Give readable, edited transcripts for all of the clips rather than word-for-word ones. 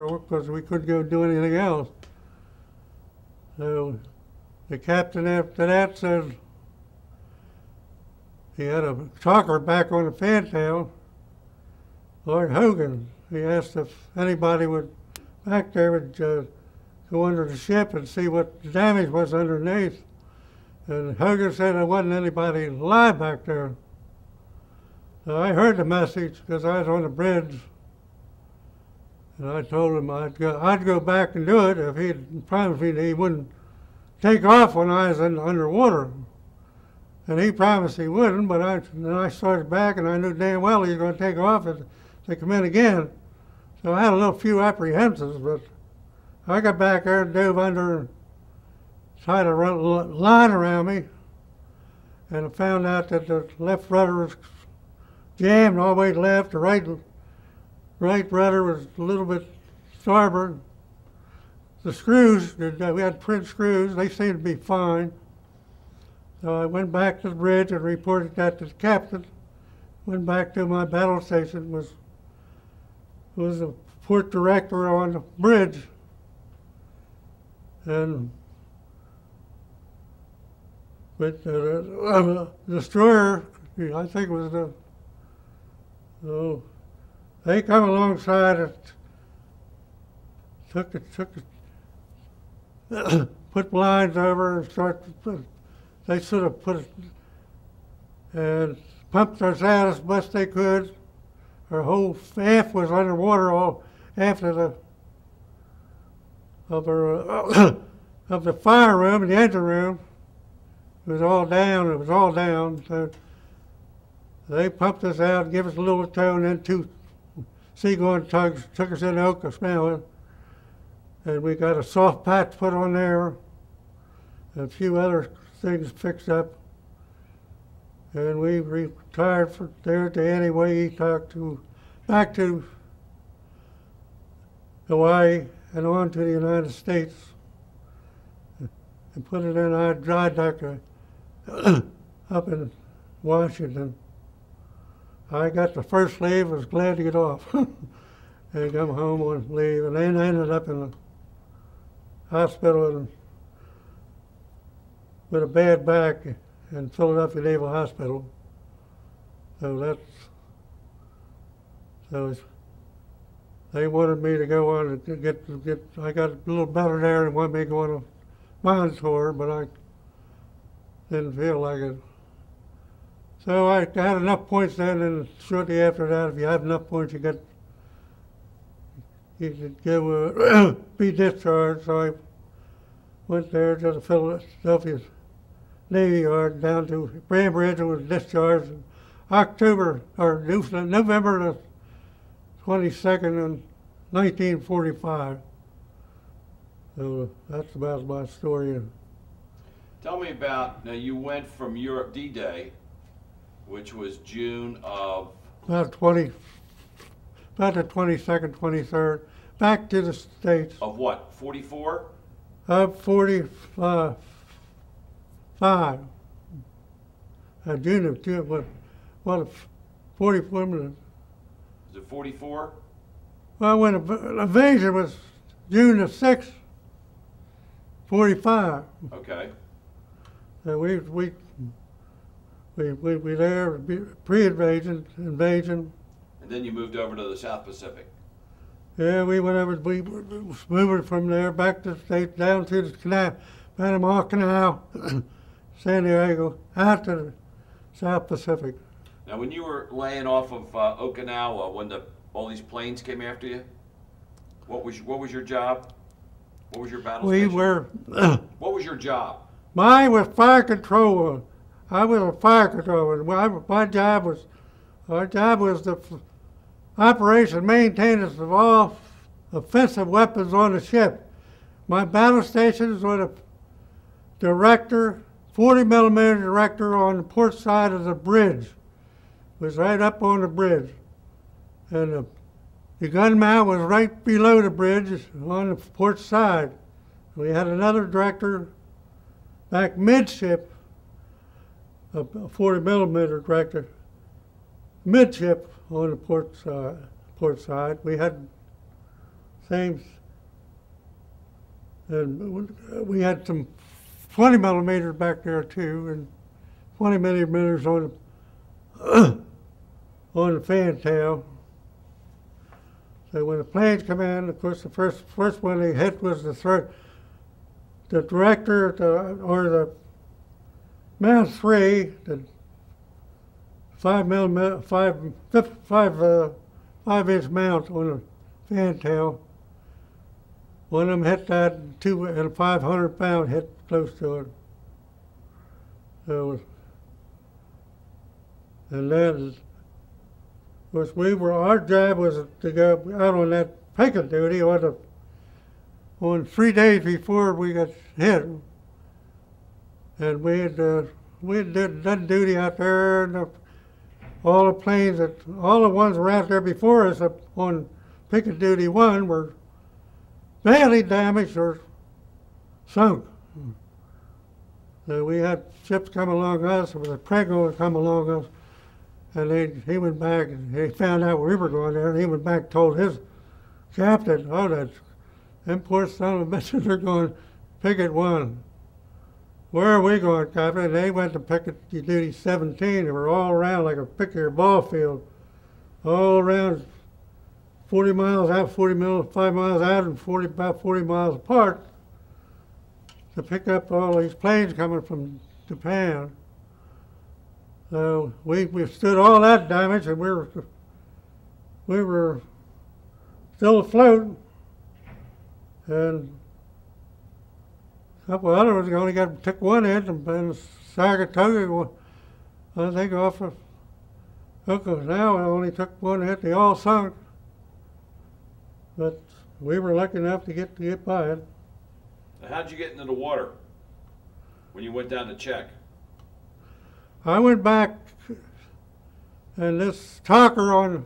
because we couldn't go do anything else. So the captain after that said he had a talker back on the fantail, Lord Hogan. He asked if anybody would back there would go under the ship and see what the damage was underneath. And Hogan said there wasn't anybody alive back there. So I heard the message because I was on the bridge. And I told him I'd go back and do it if he'd promised me that he wouldn't take off when I was underwater. And he promised he wouldn't, but then I started back and I knew damn well he was going to take off if they come in again. So I had a little few apprehensions, but I got back there and dove under and tied a line around me, and I found out that the left rudder was jammed all the way left, the right rudder was a little bit starboard. The screws, we had print screws, they seemed to be fine. So I went back to the bridge and reported that to the captain. Went back to my battle station, was the port director on the bridge. And with the destroyer, I think it was they come alongside and took put blinds over and they sort of put it and pumped us out as best they could. Our whole aft was underwater, all after of the fire room and the engine room. It was all down. So they pumped us out and gave us a little tow, and then 2 seagoing tugs took us into Okinawa. And we got a soft patch put on there, and a few other things fixed up. And we retired from there to anyway back to Hawaii and on to the United States and put it in our dry dock up in Washington. I got the first leave, was glad to get off and come home on leave, and then I ended up in the hospital with a bad back in Philadelphia Naval Hospital. So they wanted me to go on and I got a little better there and wanted me to go on a mine tour, but I didn't feel like it. So I had enough points then, and shortly after that, if you have enough points, you could be discharged. So I went there to the Philadelphia Navy Yard down to Brambridge and was discharged in November the 22nd in 1945. So that's about my story. Tell me about, now you went from Europe D-Day, which was June of? About the 22nd, 23rd, back to the States. Of what, 44? Of 45. June of, what, 44 minutes. Is it 44? Well, when the invasion was June the 6th, 45. Okay. And we there, pre-invasion, invasion. And then you moved over to the South Pacific. Yeah, we went over, we moved from there back to the States, down to the canal, Panama Canal, San Diego, out to the South Pacific. Now, when you were laying off of Okinawa, when all these planes came after you, what was your job? What was your battle station? What was your job? Mine was fire control. I was a fire controller. Our job was the operation maintenance of all offensive weapons on the ship. My battle stations were the director, 40 millimeter director on the port side of the bridge. It was right up on the bridge. And the gun mount was right below the bridge on the port side. We had another director back midship, a 40 millimeter director, midship on the port side. We had same. And we had some 20 millimeters back there too, and 20 millimeters on the on the fantail. So when the planes come in, of course, the first one they hit was the director, or the mount 3, the 5-inch mount on the fantail. One of them hit that, and a 500-pound hit close to it. So, and then, of course, our job was to go out on that picket duty on 3 days before we got hit. And we had done duty out there, and all the planes, all the ones were out there before us on picket duty 1 were badly damaged or sunk. So we had ships come along us, there was a Prego that come along us, and he went back and he found out we were going there, and he went back and told his captain, oh, them poor son of a bitches are going picket 1. Where are we going, Captain? And they went to picket duty 17. They were all around like a pick-your ball field, all around 40 miles out, 5 miles out, and about 40 miles apart to pick up all these planes coming from Japan. So we stood all that damage, and we were still afloat, and a couple of others only took 1 hit, and Saratoga, I think off of Okinawa only took 1 hit. They all sunk, but we were lucky enough to get by it. Now, how'd you get into the water when you went down to check? I went back, and this talker on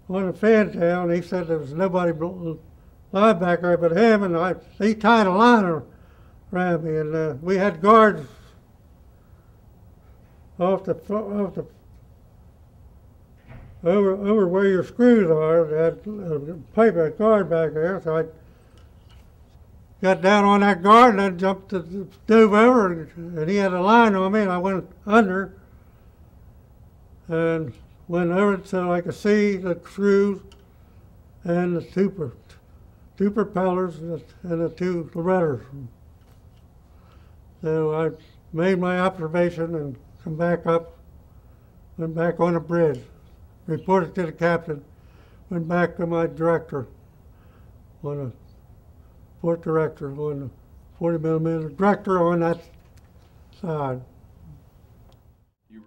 the fantail, and he said there was nobody live back there but him, and he tied a line around me, and we had guards over where your screws are. They had a guard back there, so I got down on that guard and then dove over, and he had a line on me, and I went under and went over so I could see the screws and the two propellers and the 2 rudders. So I made my observation and come back up, went back on the bridge, reported to the captain, went back to my director, port director, on the 40 millimeter director on that side.